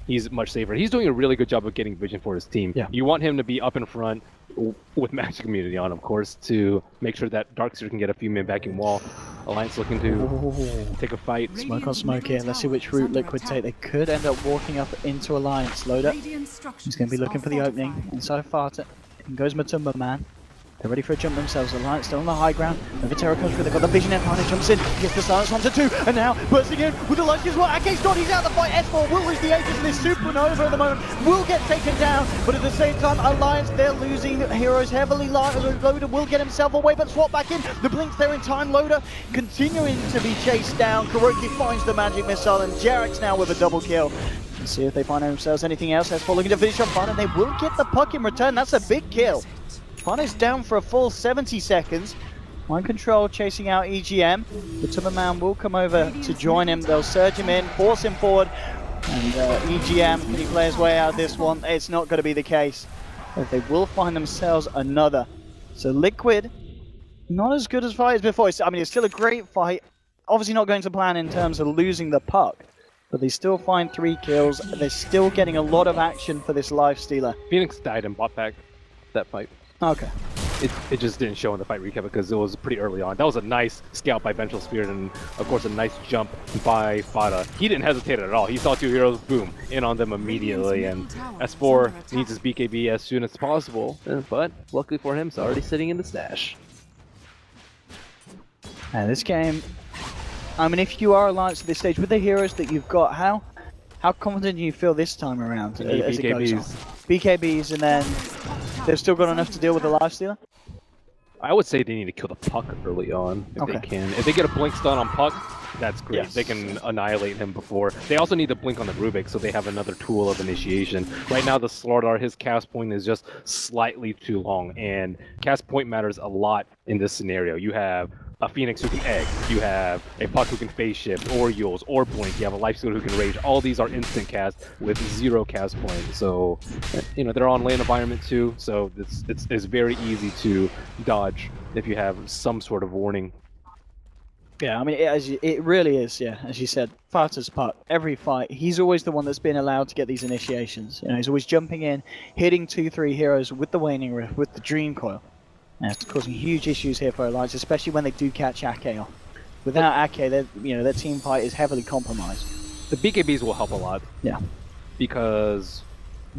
he's much safer. He's doing a really good job of getting vision for his team. Yeah. You want him to be up in front with Magic Immunity on, of course, to make sure that Darkseer can get a few man back in wall. Alliance looking to take a fight. Smoke on smoke here. Let's see which route Liquid take. They could end up walking up into Alliance. Loader. He's going to be looking for the opening. Inside Farta. In goes Matuma Man. They're ready for a jump themselves. Alliance still on the high ground. Overterra comes through. They've got the vision advantage. Jumps in. Gets the silence 1 to 2. And now bursting in with the light as well. Ake's gone. He's out of the fight. S4 will lose the Aegis. And this supernova at the moment will get taken down. But at the same time, Alliance, they're losing heroes heavily. Loader will get himself away, but swap back in. The Blink's there in time. Loader continuing to be chased down. Kuroki finds the magic missile. And Jarek's now with a double kill. Let's see if they find themselves anything else. S4 looking to finish off Fun, and they will get the puck in return. That's a big kill. Fun is down for a full 70 seconds. Mind Control chasing out EGM. The Matuma Man will come over to join him. They'll surge him in, force him forward. And EGM, can he play his way out of this one? It's not going to be the case. But they will find themselves another. So Liquid, not as good as fight as before. I mean, it's still a great fight. Obviously not going to plan in terms of losing the puck. But they still find 3 kills. They're still getting a lot of action for this Lifestealer. Phoenix died and bought back that fight. Okay. It just didn't show in the fight recap because it was pretty early on. That was a nice scout by Vengeful Spirit, and of course a nice jump by Fada. He didn't hesitate at all. He saw 2 heroes, boom, in on them immediately. And S4 needs his BKB as soon as possible, but luckily for him, it's already sitting in the stash. And this game, I mean, if you are Alliance at this stage with the heroes that you've got, how confident do you feel this time around as it goes on? BKBs, and then they've still got enough to deal with the Lifestealer? I would say they need to kill the Puck early on if they can. If they get a Blink stun on Puck, that's great. Yes. They can annihilate him before. They also need to Blink on the Rubik, so they have another tool of initiation. Right now, the Slardar, his cast point is just slightly too long, and cast point matters a lot in this scenario. You have a Phoenix who can egg, you have a Puck who can phase shift, or Yules, or Blink, you have a Lifestealer who can rage. All these are instant cast with 0 cast point. So, you know, they're on lane environment too, so it's very easy to dodge if you have some sort of warning. Yeah, I mean, it really is, yeah, as you said, Farta's Puck, every fight, he's always the one that's been allowed to get these initiations. You know, he's always jumping in, hitting 2-3 heroes with the Waning Rift, with the Dream Coil. And it's causing huge issues here for Alliance, especially when they do catch Ake off. Without Ake, their team fight is heavily compromised. The BKBs will help a lot. Yeah. Because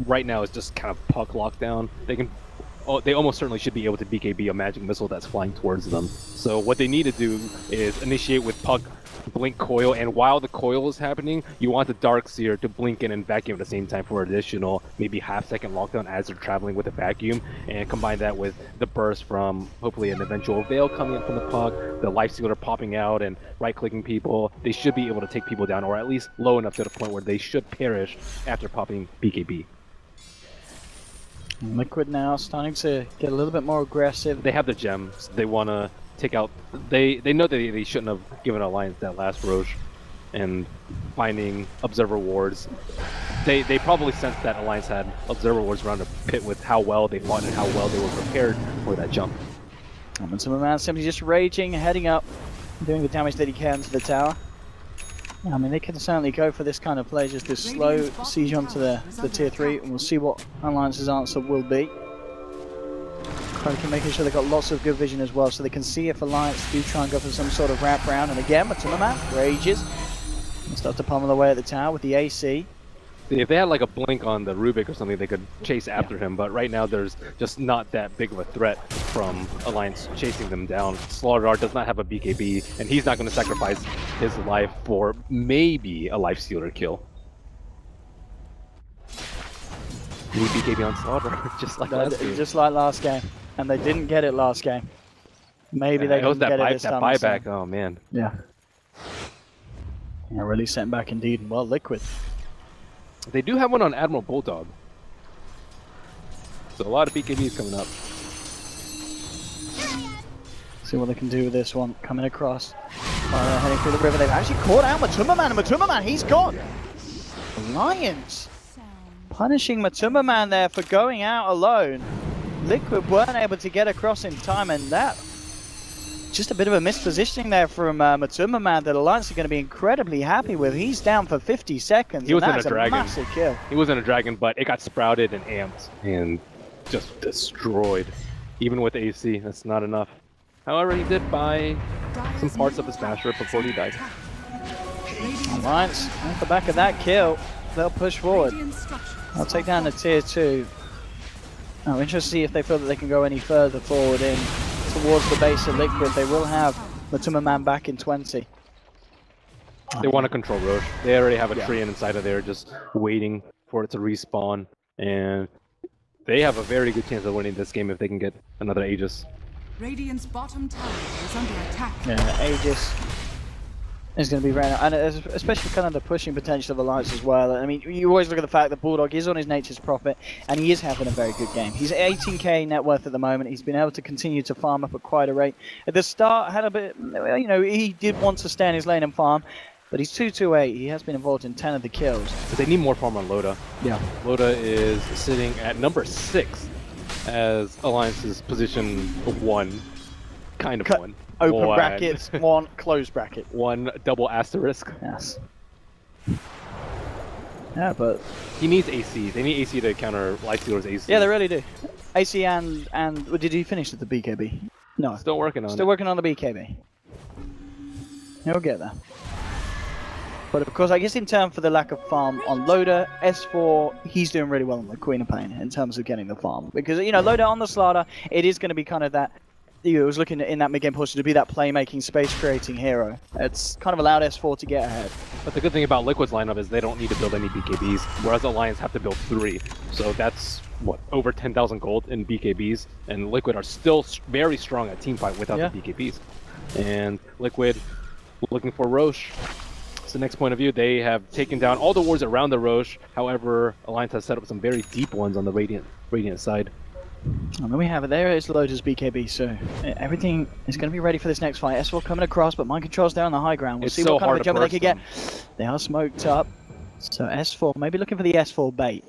right now it's just kind of Puck lockdown. They almost certainly should be able to BKB a magic missile that's flying towards them. So what they need to do is initiate with Puck blink coil, and while the coil is happening, you want the Darkseer to blink in and vacuum at the same time for additional maybe half-second lockdown as they're traveling with a vacuum, and combine that with the burst from hopefully an eventual Veil coming in from the puck, the Lifestealer popping out and right-clicking people. They should be able to take people down, or at least low enough to the point where they should perish after popping BKB. Liquid now starting to get a little bit more aggressive. They have the gems. They want to take out. They know that they shouldn't have given Alliance that last Roche, and finding Observer Wards. They probably sensed that Alliance had Observer Wards around the pit with how well they fought and how well they were prepared for that jump. And some man simply just raging, heading up, doing the damage that he can to the tower. I mean, they can certainly go for this kind of play, just this slow siege onto the tier 3, and we'll see what Alliance's answer will be. Kraken making sure they've got lots of good vision as well, so they can see if Alliance do try and go for some sort of wrap round. And again, Matuma rages. They start to pummel away at the tower with the AC. If they had like a blink on the Rubik or something, they could chase after him, but right now there's just not that big of a threat from Alliance chasing them down. Slaughter does not have a BKB, and he's not going to sacrifice his life for maybe a Lifestealer kill. Need BKB on Slaughter, just like last game. Just like last game. And they didn't get it last game. Maybe they can get it this time. That buyback, oh man. Yeah. Yeah, really sent back indeed. Well, Liquid. They do have one on Admiral Bulldog. So a lot of BKBs coming up. See what they can do with this one. Coming across. Heading through the river. They've actually caught out Matuma Man. And Matuma Man, he's gone. Alliance punishing Matuma Man there for going out alone. Liquid weren't able to get across in time, and that just a bit of a mispositioning there from Matuma Man that Alliance are going to be incredibly happy with. He's down for 50 seconds. He was in a dragon. Massive kill. He was in a dragon, but it got sprouted and amped and just destroyed. Even with AC, that's not enough. However, he did buy some parts of his Basher before he died. Alliance, off the back of that kill, they'll push forward. I'll take down the tier 2. I'm interested to see if they feel that they can go any further forward in towards the base of Liquid. They will have Matuma Man back in 20. They want to control Roche. They already have a tree inside of there just waiting for it to respawn. And they have a very good chance of winning this game if they can get another Aegis. Radiant's bottom tower is under attack. Yeah, Aegis is going to be very nice, and especially kind of the pushing potential of Alliance as well. I mean, you always look at the fact that Bulldog is on his nature's profit, and he is having a very good game. He's 18k net worth at the moment. He's been able to continue to farm up at quite a rate. At the start, had a bit, you know, he did want to stay in his lane and farm, but he's 228. He has been involved in 10 of the kills. But they need more farm on Loda. Yeah. Loda is sitting at number 6 as Alliance's position 1, kind of 1. Open brackets, 1, close bracket. 1 double asterisk. Yes. Yeah, but he needs AC. They need AC to counter Lifestealer's AC. Yeah, they really do. AC and did he finish at the BKB? No. Still working on it. Still working on the BKB. He'll get there. But of course, I guess in terms for the lack of farm on Loda, S4, he's doing really well on the Queen of Pain in terms of getting the farm. Because, you know, Loda on the Slaughter, it is going to be kind of that, you know, was looking in that mid-game portion to be that playmaking, space-creating hero. It's kind of allowed S4 to get ahead. But the good thing about Liquid's lineup is they don't need to build any BKBs, whereas Alliance have to build 3. So that's, what, over 10,000 gold in BKBs, and Liquid are still very strong at teamfight without the BKBs. And Liquid looking for Roche. It's the next point of view. They have taken down all the wards around the Roche. However, Alliance has set up some very deep ones on the Radiant side. And then we have it. There is Loda's BKB, so everything is going to be ready for this next fight. S4 coming across, but mind control's there on the high ground. We'll see what kind of a jump they can get. They are smoked up. So S4, maybe looking for the S4 bait.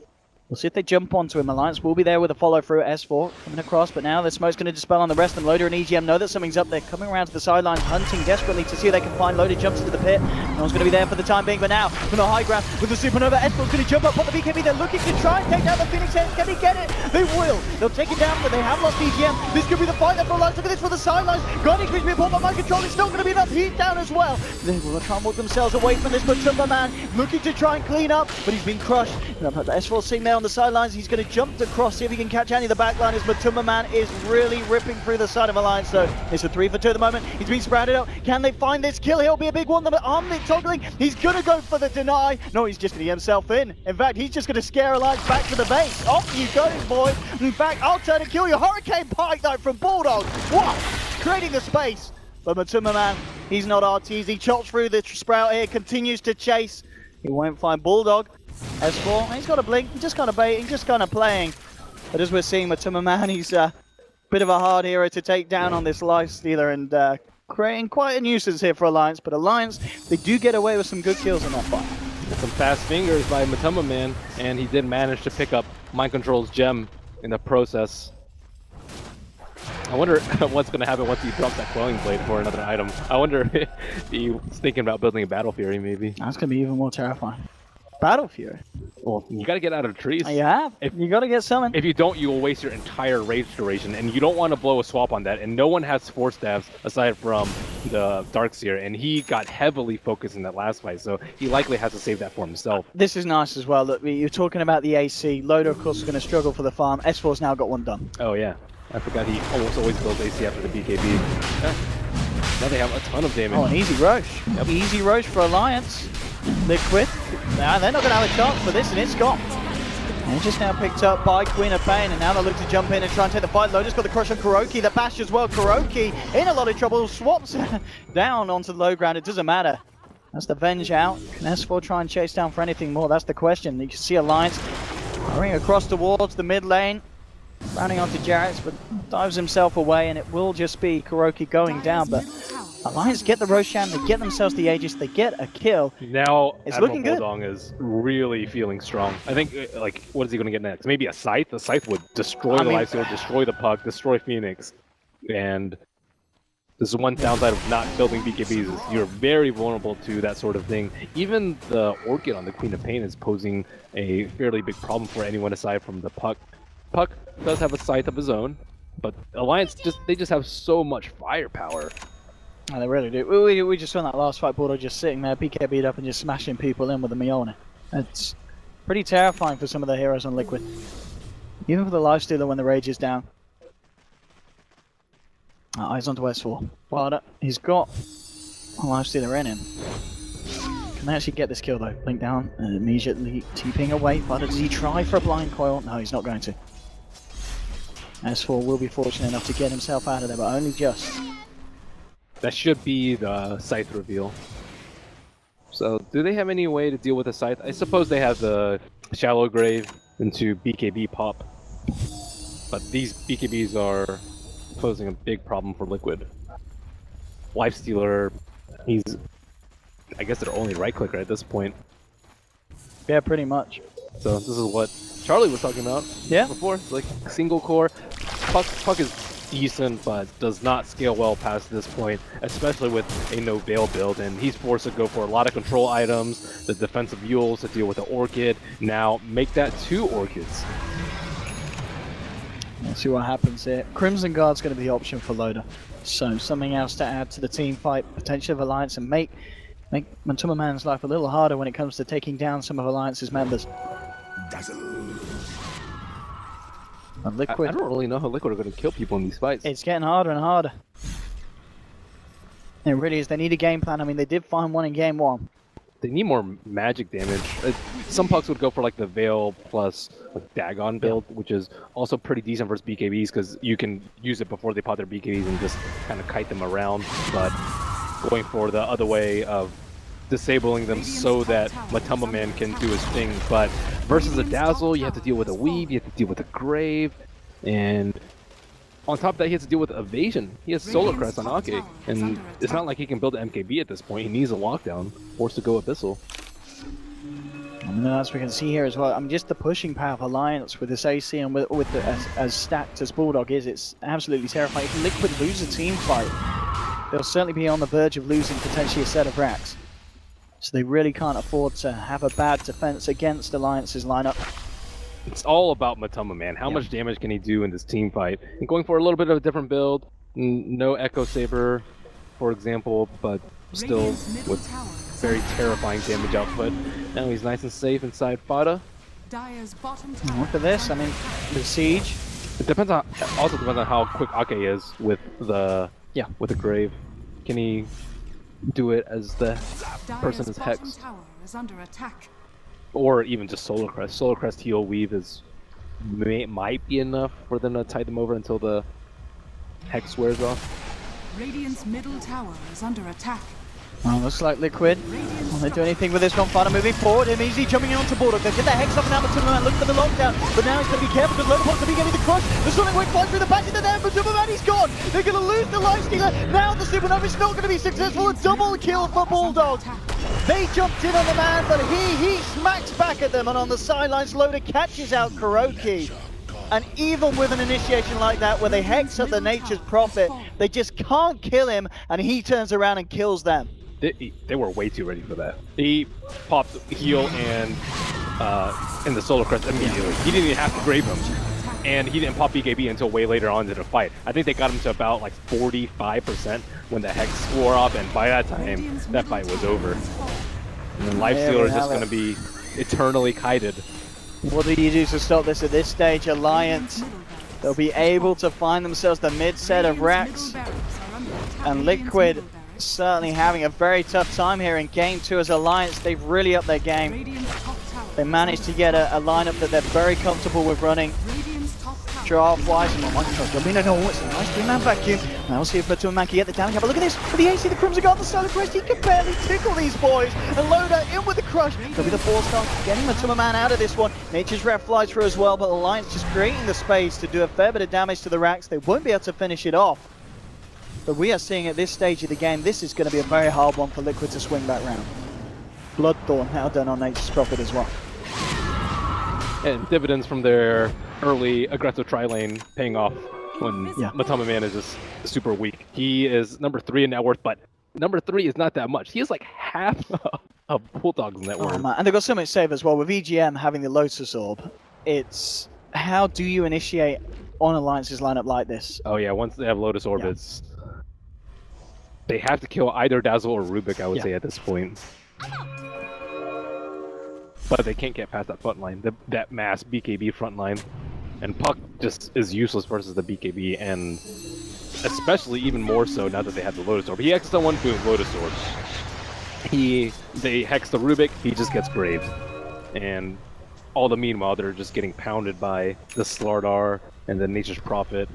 We'll see if they jump onto him. Alliance will be there with a follow-through. S4 coming across, but now the smoke's going to dispel on the rest of them. Loda and EGM know that something's up. They're coming around to the sidelines, hunting desperately to see if they can find Loda. Jumps into the pit. No one's going to be there for the time being, but now, from the high ground, with the Supernova, S4's going to jump up on the BKB. They're looking to try and take down the Phoenix Heads. Can he get it? They will. They'll take it down, but they have lost EGM. This could be the fight that for Alliance. Look at this for the sidelines. Guardian Creeps being pulled by mind control. It's not going to be enough. He's down as well. They will try and walk themselves away from this Matumba man, looking to try and clean up, but he's been crushed. S4 sitting there on the sidelines. He's going to jump across, see if he can catch any of the backline as Matumba man is really ripping through the side of Alliance. So it's a 3 for 2 at the moment. He's been sprouted out. Can they find this kill? He'll be a big one. The armlet toggling. He's going to go for the deny. No, he's just going to get himself in. In fact, he's just going to scare Alliance back to the base. Off you go, boy. In fact, I'll turn and kill you. Hurricane Pike though from Bulldog. What? Creating the space. But Matumba man, he's not artsy. He chops through the sprout here, continues to chase. He won't find Bulldog. S4, he's got a blink. He's just kind of baiting, just kind of playing. But as we're seeing, Matumba man, he's a bit of a hard hero to take down on this lifestealer and creating quite a nuisance here for Alliance. But Alliance, they do get away with some good kills in that fight. Some fast fingers by Matumba man, and he did manage to pick up Mind Control's gem in the process. I wonder what's going to happen once he drops that Quelling Blade for another item. I wonder if he's thinking about building a Battle Fury, maybe. That's going to be even more terrifying. Battle Fury? Well, you got to get out of trees. You have. You got to get something. If you don't, you will waste your entire rage duration, and you don't want to blow a swap on that. And no one has Force Staffs aside from the Darkseer, and he got heavily focused in that last fight, so he likely has to save that for himself. This is nice as well. Look, you're talking about the AC. Loader, of course, is going to struggle for the farm. S4's now got one done. Oh, yeah. I forgot he almost always builds AC after the BKB. Now they have a ton of damage. Oh, an easy Roche. Yep. Easy Roche for Alliance. Liquid. Nah, they're not going to have a chance for this, and it's gone. And just now picked up by Queen of Pain, and now they look to jump in and try and take the fight. Loader's got the crush on Kuroki, the bash as well. Kuroki in a lot of trouble, swaps down onto the low ground. It doesn't matter. That's the Venge out. Can S4 try and chase down for anything more? That's the question. You can see Alliance hurrying across towards the mid lane. Rounding onto Jarrett's, but dives himself away, and it will just be Kuroki going down. But Alliance get the Roshan, they get themselves the Aegis, they get a kill. Now it's Admiral looking good. Bulldog is really feeling strong. I think, like, what is he going to get next? Maybe a Scythe? A Scythe would destroy the Lifestealer, destroy the Puck, destroy Phoenix. And this is one downside of not building BKBs, is you're very vulnerable to that sort of thing. Even the Orchid on the Queen of Pain is posing a fairly big problem for anyone aside from the Puck. Puck does have a Scythe of his own, but Alliance they just have so much firepower. Oh, they really do. We just saw in that last fight, Bulldog just sitting there, BKB'd up and just smashing people in with the Mjolnir. It's pretty terrifying for some of the heroes on Liquid. Even for the Lifestealer when the rage is down. Eyes onto S4. Wilder, he's got a Lifestealer in him. Can they actually get this kill though? Blink down and immediately TPing away. But does he try for a blind coil? No, he's not going to. S4 will be fortunate enough to get himself out of there, but only just. That should be the Scythe reveal. So, do they have any way to deal with the Scythe? I suppose they have the Shallow Grave into BKB pop. But these BKBs are posing a big problem for Liquid. Lifestealer, he's... I guess they're only right clicker at this point. Yeah, pretty much. So this is what Charlie was talking about before. It's like single core. Puck is decent, but does not scale well past this point, especially with a no Veil build, and he's forced to go for a lot of control items, the defensive mules to deal with the Orchid. Now make that 2 Orchids. Let's see what happens here. Crimson Guard's going to be the option for Loader. So something else to add to the team fight, potential of Alliance, and make Matumba man's life a little harder when it comes to taking down some of Alliance's members. And Liquid, I don't really know how Liquid are going to kill people in these fights. It's getting harder and harder. It really is. They need a game plan. I mean, they did find one in game 1. They need more magic damage. Some pucks would go for like the Veil plus like Dagon build, which is also pretty decent versus BKBs because you can use it before they pop their BKBs and just kind of kite them around. But going for the other way of disabling them so that Matumba Man can do his thing. But versus a Dazzle, you have to deal with a Weave, you have to deal with a Grave, and on top of that, he has to deal with Evasion. He has Solar Crest on Ake, and it's not like he can build an MKB at this point. He needs a lockdown, forced to go Abyssal. And as we can see here as well, I mean, just the pushing power of Alliance with this AC and with the, as stacked as Bulldog is, it's absolutely terrifying. If Liquid lose a team fight, they'll certainly be on the verge of losing potentially a set of racks. So they really can't afford to have a bad defense against Alliance's lineup. It's all about Matoma, man. How much damage can he do in this team fight? And going for a little bit of a different build. No Echo Saber, for example, but still with very terrifying damage output. Now he's nice and safe inside Fada. Look at this, I mean, the siege. It depends on, also depends on how quick Ake is with the grave. Can he do it as the person is hexed? Or even just Solar Crest. Solar Crest heal weave might be enough for them to tide them over until the hex wears off. Radiant's middle tower is under attack. Well, looks like Liquid. Will they do anything with this one? Fada moving forward, him easy jumping onto Bulldog. They get the hex off now, Matuma looking for the lockdown. But now he's going to be careful because Lodaport's going to be getting the crush. The Sonic Wave flies through the back into there, Matuma, he's gone. They're going to lose the Lifestealer. Now the Supernova is not going to be successful. A double kill for Bulldog. They jumped in on the man, but he smacks back at them. And on the sidelines, Loda catches out Kuroki. And even with an initiation like that, where they hex at the Nature's Prophet, they just can't kill him, and he turns around and kills them. They were way too ready for that. He popped heal and in the Solar Crest immediately. He didn't even have to grave him. And he didn't pop BKB until way later on in the fight. I think they got him to about like 45% when the Hex wore off, and by that time, that fight was over. And then Lifestealer is just going to be eternally kited. What do you do to stop this at this stage? Alliance, they'll be able to find themselves the mid set of Rex. And Liquid certainly having a very tough time here in game 2 as Alliance. They've really upped their game. They managed to get a lineup that they're very comfortable with running. Draft-wise, and no, it's a nice 3-man vacuum. Now we'll see if Matuma can get the damage. Have a look at this. With the AC, the Crimson Guard, the Solar Crest, he can barely tickle these boys. And Loda in with the crush. There'll be the 4-star getting Matuma Man out of this one. Nature's Rep flies through as well, but Alliance just creating the space to do a fair bit of damage to the racks. They won't be able to finish it off. But we are seeing at this stage of the game, this is going to be a very hard one for Liquid to swing back round. Bloodthorn now done on Nature's Prophet as well. And dividends from their early aggressive tri-lane paying off when Matoma Man is just super weak. He is number 3 in net worth, but number 3 is not that much. He is like half of Bulldog's net worth. And they've got so much save as well. With EGM having the Lotus Orb, it's how do you initiate on Alliance's lineup like this? Oh yeah, once they have Lotus Orb, it's... They have to kill either Dazzle or Rubik, I would say, at this point. But they can't get past that front line, that mass BKB front line. And Puck just is useless versus the BKB, and especially even more so now that they have the Lotus Orb. He hexes someone, boom, Lotus Orb. They hex the Rubik, he just gets graved. And all the meanwhile, they're just getting pounded by the Slardar and the Nature's Prophet.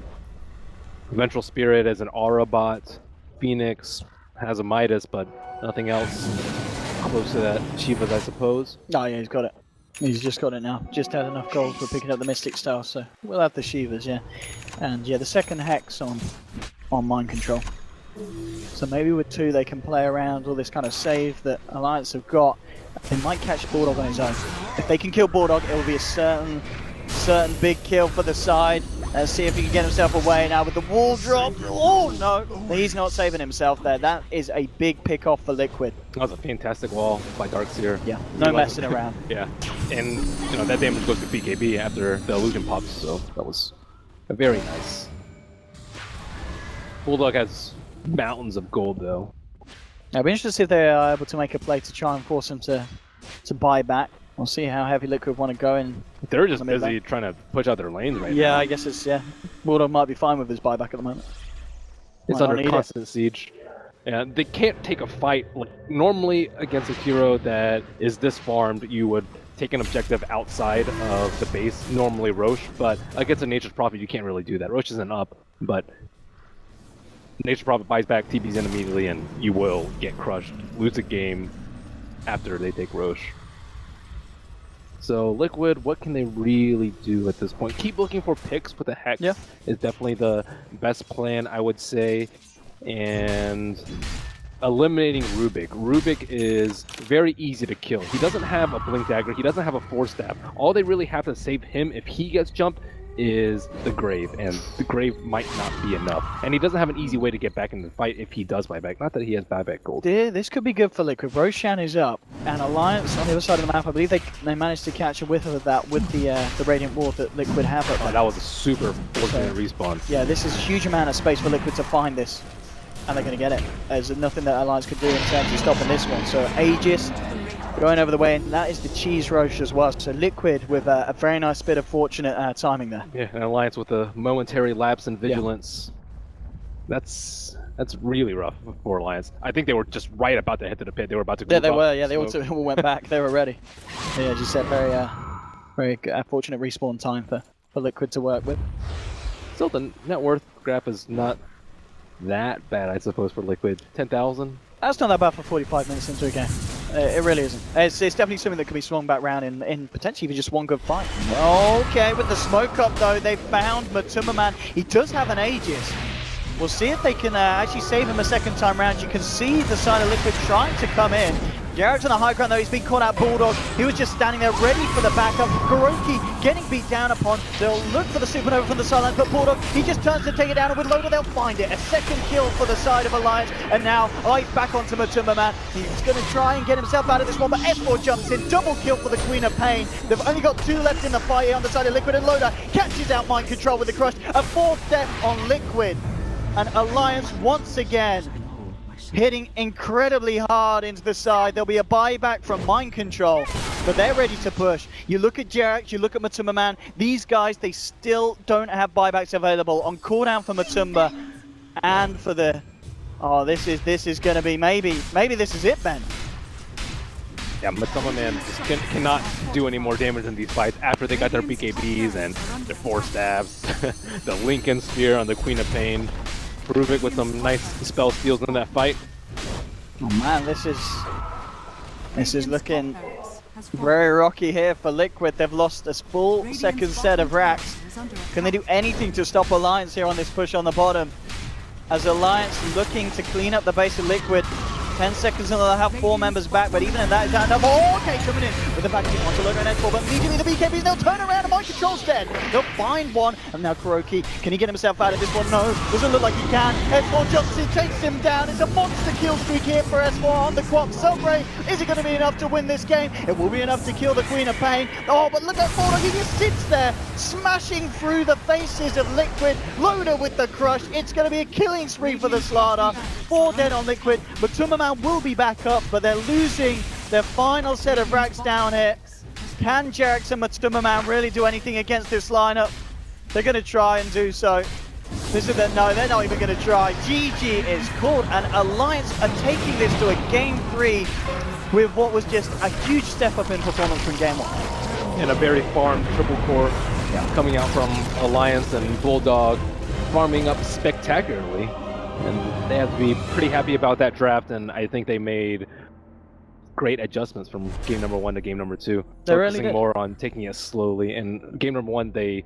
Ventral Spirit as an Aura bot. Phoenix has a Midas, but nothing else close to that. Shiva's, I suppose. Oh yeah, he's got it. He's just got it now. Just had enough gold for picking up the Mystic Star, so we'll have the Shivas, yeah. And yeah, the second Hex on Mind Control. So maybe with 2 they can play around all this kind of save that Alliance have got. They might catch Bulldog on his own. If they can kill Bulldog, it will be a certain big kill for the side. Let's see if he can get himself away now with the wall drop. Oh no, he's not saving himself there. That is a big pick off for Liquid. That was a fantastic wall by Darkseer. Yeah, no messing around. Yeah, and you know that damage goes to BKB after the illusion pops, so that was very nice. Bulldog has mountains of gold though. I'll be interested to see if they are able to make a play to try and force him to buy back. We'll see how heavy Liquid want to go in. They're just busy trying to push out their lanes right now. Yeah, I guess it's, Bulldog might be fine with his buyback at the moment. It's under constant siege. And they can't take a fight. Like, normally against a hero that is this farmed, you would take an objective outside of the base, normally Roche, but against a Nature's Prophet, you can't really do that. Roche isn't up, but Nature's Prophet buys back, TP's in immediately, and you will get crushed. Lose a game after they take Roche. So Liquid, what can they really do at this point? Keep looking for picks with the Hex is definitely the best plan, I would say. And eliminating Rubik. Rubik is very easy to kill. He doesn't have a Blink Dagger, he doesn't have a Force Staff. All they really have to save him if he gets jumped is the Grave, and the Grave might not be enough. And he doesn't have an easy way to get back in the fight if he does buyback. Not that he has buyback gold. This could be good for Liquid. Roshan is up, and Alliance on the other side of the map. I believe they managed to catch a whiff of that with the Radiant Ward that Liquid have up there. Oh, that was a super fortunate respawn. Yeah, this is a huge amount of space for Liquid to find this, and they're going to get it. There's nothing that Alliance could do in terms of stopping this one. So Aegis going over the way, and that is the cheese roast as well. So Liquid with a very nice bit of fortunate timing there. Yeah, an Alliance with a momentary lapse in vigilance. Yeah. That's really rough for Alliance. I think they were just right about to head to the pit. They were about to. Yeah, they were. Yeah, they all went back. They were ready. Yeah, as you said, very fortunate respawn time for Liquid to work with. Still, the net worth graph is not that bad, I suppose, for Liquid. 10,000. That's not that bad for 45 minutes into a game. It really isn't. It's definitely something that could be swung back round in potentially even just one good fight. Okay, with the smoke up though, they found Matuma. He does have an Aegis. We'll see if they can actually save him a second time round. You can see the side of Liquid trying to come in. Jarek's on the high ground though, he's been caught out. Bulldog, he was just standing there ready for the backup. Kuroki getting beat down upon. They'll look for the supernova from the sideline, but Bulldog, he just turns to take it down, and with Loader they'll find it. A second kill for the side of Alliance, and now Ice back onto Matuma. He's going to try and get himself out of this one, but S4 jumps in. Double kill for the Queen of Pain. They've only got 2 left in the fight here on the side of Liquid, and Loader catches out Mind Control with the crush. A 4th death on Liquid, and Alliance once again hitting incredibly hard into the side. There'll be a buyback from Mind Control, but they're ready to push. You look at Jarek, you look at Matuma. These guys, they still don't have buybacks available. On cooldown for Matuma and for the... Oh, this is going to be maybe this is it, Ben. Yeah, Matuma just cannot do any more damage in these fights after they got their BKBs and their 4 stabs. The Lincoln Spear on the Queen of Pain. Rubik with some nice spell steals in that fight. Oh man, this is looking very rocky here for Liquid. They've lost a full second set of racks. Can they do anything to stop Alliance here on this push on the bottom? As Alliance looking to clean up the base of Liquid. 10 seconds and they'll have 4 members back, but even at that, is that enough? Oh, okay, coming in with the back team onto Loader and S4, but immediately the BKBs, they'll turn around and Mind Control's dead. They'll find one, and now Kuroki, can he get himself out of this one? No, doesn't look like he can. S4 jumps in, takes him down. It's a monster kill streak here for S4 on the Quap. Subray, is it going to be enough to win this game? It will be enough to kill the Queen of Pain. Oh, but look at Bulldog, he just sits there, smashing through the faces of Liquid. Loader with the crush. It's going to be a killing spree for the Slaughter. 4 dead on Liquid. Matuma will be back up, but they're losing their final set of racks down here. Can Jarex and Matuma really do anything against this lineup? They're going to try and do so. This is no, they're not even going to try. GG is called, and Alliance are taking this to a game 3 with what was just a huge step up in performance from game 1. And a very farmed triple core coming out from Alliance, and Bulldog farming up spectacularly. And they have to be pretty happy about that draft, and I think they made great adjustments from game number 1 to game number 2. They focusing really did. more on taking it slowly. And game number 1, they